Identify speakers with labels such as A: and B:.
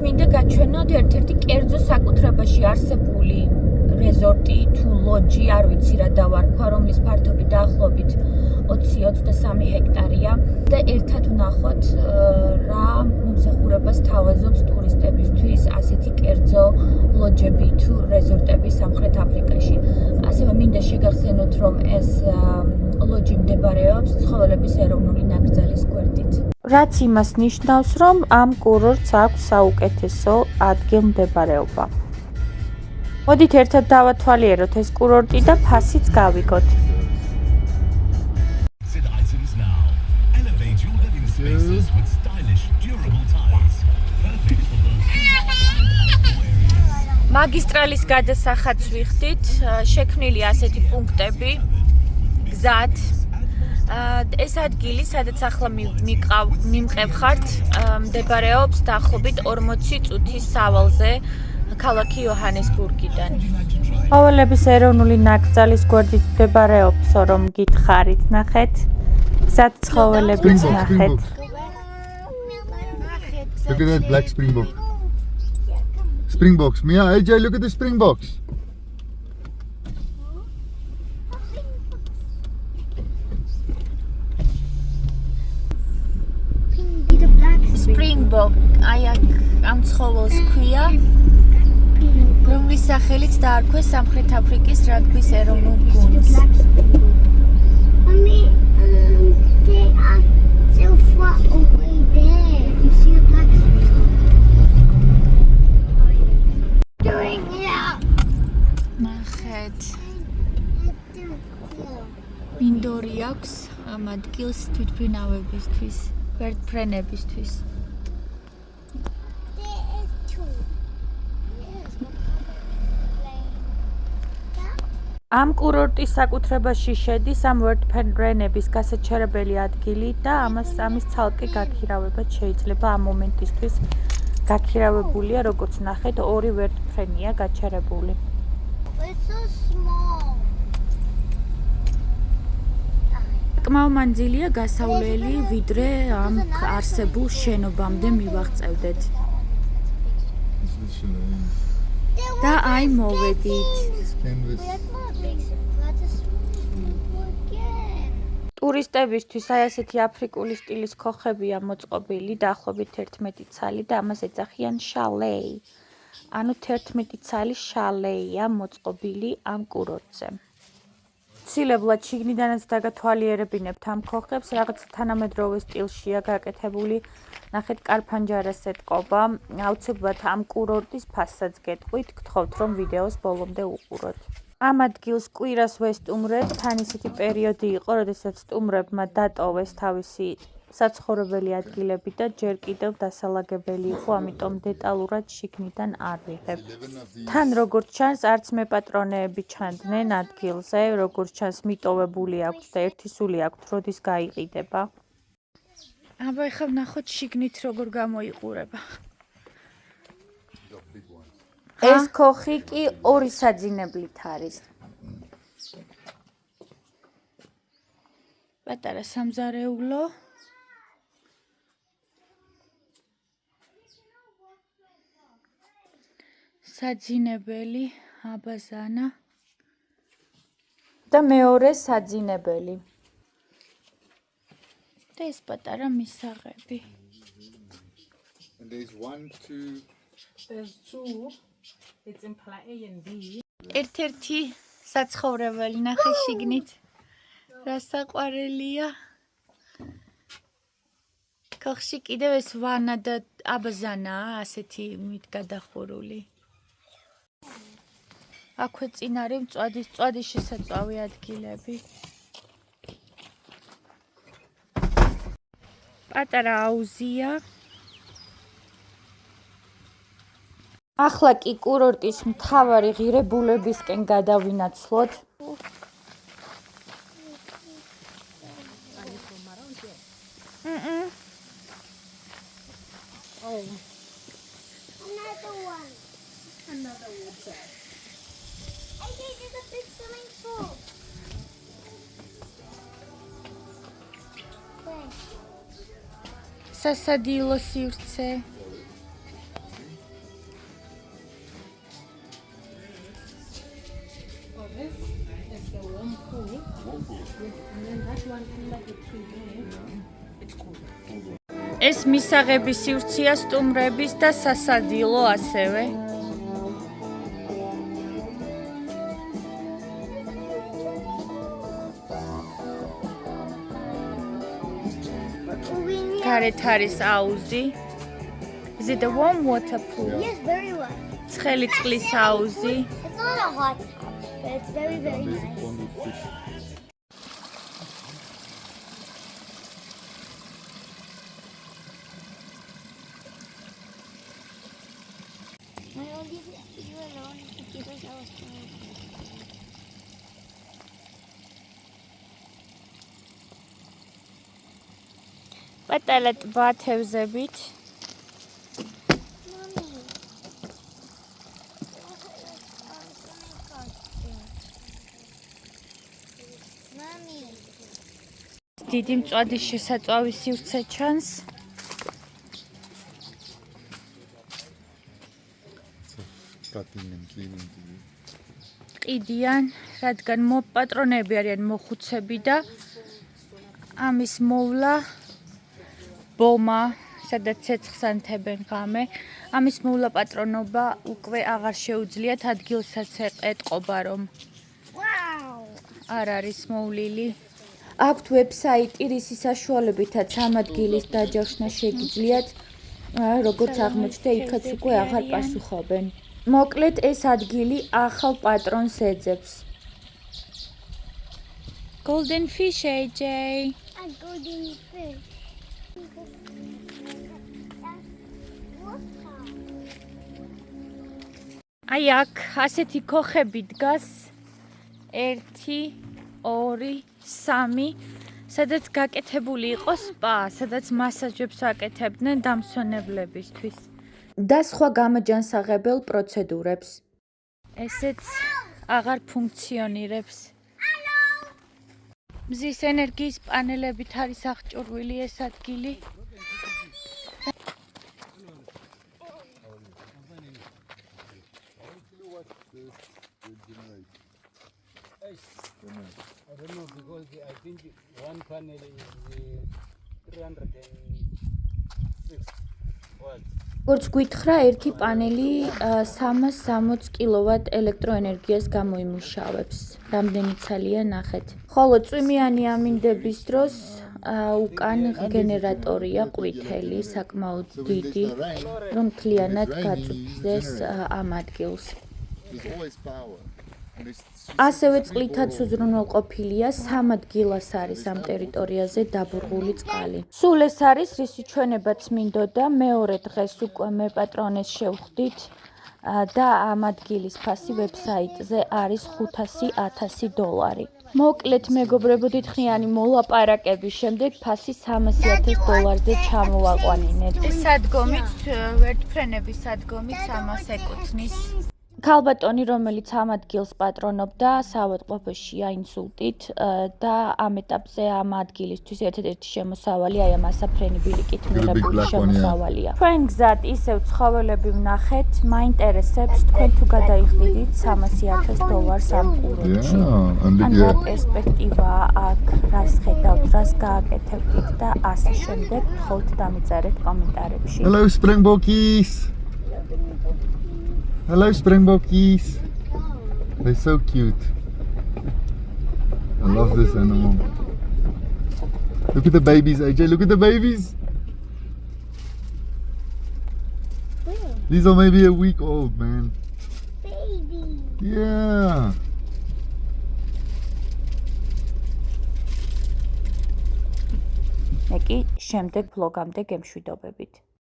A: მინდა გაჩვენოთ ერთ-ერთი კერძო საკუთრებაში არსებული რეზორტი თუ ლოჯი, არ ვიცი რა დავარქვა, რომლის ფართობი დაახლოებით 20-23 ჰექტარია და ერთად ვნახოთ რა მომსახურებას თავაზობს ტურისტებისთვის ასეთი კერძო ლოჯები თუ რეზორტები სამხრეთ აფრიკაში. ასევე მინდა შეგახსენოთ, რომ ეს ლოჯი მდებარეობს ცხოველების ეროვნული ნაკრძალის გვერდით. რაც იმას ნიშნავს, რომ ამ კურორტს აქვს საუკეთესო ადგილმდებარეობა. მოდით ერთად დავათვალიეროთ ეს კურორტი და ფასიც გავიგოთ. მაგისტრალის გადასახადს ვიხდით, შექმნილი ასეთი პუნქტები, გზად. ეს ადგილი, სადაც ახლა მიმყევხართ, მდებარეობს დაახლოებით 40 წუთის სავალზე ქალაქი იოჰანესბურგიდან. ცხოველების ეროვნული ნაკრძალის გვერდით მდებარეობს, რომ გითხარით, ნახეთ. გზად ცხოველებიც ნახეთ.
B: Look at that black springbok. Springboks. Mia, AJ, look at the springboks.
A: Springbok, აი ამ ცხოველს ქვია, რომლის სახელით დაარქვეს სამხრეთ აფრიკის რაგბის ეროვნულ გუნდს.
C: They are so far away there. You see the black doing here.
A: ნახეთ. მინდორი აქვს ამ ადგილს თვითმფრინავებისთვის, გვერდფრენებისთვის. ამ კურორტის საკუთრებაში შედის ამ ვერტფრენების გასაჩერებელი ადგილი და ამის ცალკე გაქირავებაც შეიძლება ამ მომენტისთვის გაქირავებულია, როგორც ნახეთ, 2 ვერტფრენია გაჩერებული.
C: It's so small.
A: კმაო მანძილია გასავლელი, ვიდრე ამ არსებულ შენობამდე მივაღწევდეთ. და აი მოვედით. ტურისტებისთვის აი ასეთი აფრიკული სტილის ქოხებია მოწყობილი, დაახლოებით 11 ცალი და ამას ეძახიან შალეი. ანუ 11 ცალი შალეია მოწყობილი ამ კურორტზე. ცილებლად შიგნიდანაც დაგათვალიერებინებთ ამ ქოხებს, რაღაც თანამედროვე სტილშია გაკეთებული. ნახეთ, კარფანჯარას ეტყობა. აუცილებლად ამ კურორტის ფასსაც გეტყვით, გთხოვთ რომ ვიდეოს ბოლომდე უყუროთ. ამ ადგილს კვირას ვესტუმრებთ, თან ისეთი პერიოდი იყო, როდესაც სტუმრებმა დატოვეს თავისი საცხოვრებელი ადგილები და ჯერ კიდევ დასალაგებელი იყო, ამიტომ დეტალურად შიგნიდან არ ვიღებთ. თან როგორც ჩანს, არც მეპატრონეები ჩანდნენ ადგილზე, როგორც ჩანს მიტოვებული აქვთ და ერთი სული აქვთ, როდის გაიყიდება. აბა ეხლა ვნახოთ შიგნით როგორ გამოიყურება. ეს ქოხი კი 2 საძინებლით არის. პატარა სამზარეულო. საძინებელი, აბაზანა და მეორე საძინებელი. და ეს პატარა მისაღები.
B: And there's 1, 2.
D: There's 2. It's in plan A and B.
A: ერთ-ერთი საცხოვრებელი ნახე შიგნით. რა საყვარელია. ქოხში კიდევ ეს ვანა და აბაზანაა ასეთი მით გადახურული. აქვე წინ არის მწვადის შესაწვავი ადგილები. პატარა აუზია. ახლა კი კურორტის მთავარი ღირებულებისკენ გადავინაცვლოთ.
C: Another one.
D: Another water.
C: I think it's a big swimming pool. Where?
A: სასადილო სივრცე.
D: And then that one under the tree there. It's cool.
A: ეს მისაღების სივრცეა სტუმრების და სასადილო ასევე. გარეთ არის აუზი. Is it a warm water pool?
C: Yes, very well.
A: ცხელი წყლის აუზი.
C: It's not a hot tub, but it's very, very
B: There's a
C: nice.
B: pond with fish.
C: I will leave you alone because I was playing.
A: პატარა ტბა თევზებით.
C: Mommy. Mommy.
A: დიდი მწვადის შესაწვავის სივრცე ჩანს.
B: Cutting and cleaning to do.
A: ყიდიან, რადგან პატრონები არიან მოხუცები და ამის მოვლა ბომა, სადაც ცეცხლს ანთებენ ღამე. ამის მოვლა პატრონობა უკვე აღარ შეუძლიათ ადგილსაც ეტყობა, რომ
C: Wow.
A: არ არის მოვლილი. აქვთ ვებსაიტი, რისი საშუალებითაც ამ ადგილის დაჯავშნა შეგიძლიათ, როგორც აღმოჩნდა, იქაც უკვე აღარ პასუხობენ. მოკლედ, ეს ადგილი ახალ პატრონს ეძებს. Golden fish, AJ.
C: A golden fish.
A: აი აქ ასეთი ქოხები დგას 1 2 3 სადაც გაკეთებული იყო სპა, სადაც მასაჟებს აკეთებდნენ დამსვენებლებისთვის და სხვა გამოჯანსაღებელ პროცედურებს. ესეც აღარ ფუნქციონირებს. მზის ენერგიის პანელებით არის აღჭურვილი ეს ადგილი.
E: I don't know because I think one panel is 306 watts.
A: როგორც გითხრა, ერთი პანელი 360 კილოვატ ელექტროენერგიას გამოიმუშავებს. რამდენი ცალია ნახეთ. ხოლო წვიმიანი ამინდების დროს უკან გენერატორია ყვითელი, საკმაოდ დიდი, რომ მთლიანად გაწვდეს ამ ადგილს.
B: There's always power. And it's
A: ასევე წყლითაც უზრუნველყოფილია 3 ადგილას არის ამ ტერიტორიაზე დაბურღული წყალი. სულ ეს არის, რისი ჩვენებაც მინდოდა, მეორე დღეს უკვე მე პატრონეს შევხვდით და ამ ადგილის ფასი ვებსაიტზე არის $500,000. მოკლედ, მეგობრებო, დიდხნიანი მოლაპარაკების შემდეგ ფასი $300,000-ზე ჩამოვაყვანინეთ. ეს სადგომიც, ვერტფრენების სადგომიც ამას ეკუთვნის. ქალბატონი, რომელიც ამ ადგილს პატრონობდა, საავადმყოფოში აინსულტით და ამ ეტაპზე ამ ადგილისთვის ერთ-ერთი შემოსავალი აი ამ ასაფრენი ბილიკით მიღებული
B: black one, yeah.
A: შემოსავალია. ჩვენ გზად ისევ ცხოველები ვნახეთ, მაინტერესებს თქვენ თუ გადაიხდიდით $300,000 ამ ყურებში.
B: yeah, and
A: ან
B: look
A: რა
B: here.
A: პერსპექტივაა აქ, რას ხედავთ, რას გააკეთებდით და ასე შემდეგ, თხოვთ დამიწერეთ კომენტარებში.
B: Hello, Springbokkies. Hello, Springbokkies. They're so cute. I love this animal. Look at the babies, AJ. Look at the babies.
C: Where?
B: These are maybe a week old, man.
C: Baby.
B: Yeah.
A: მე კი შემდეგ ვლოგამდე გემშვიდობებით.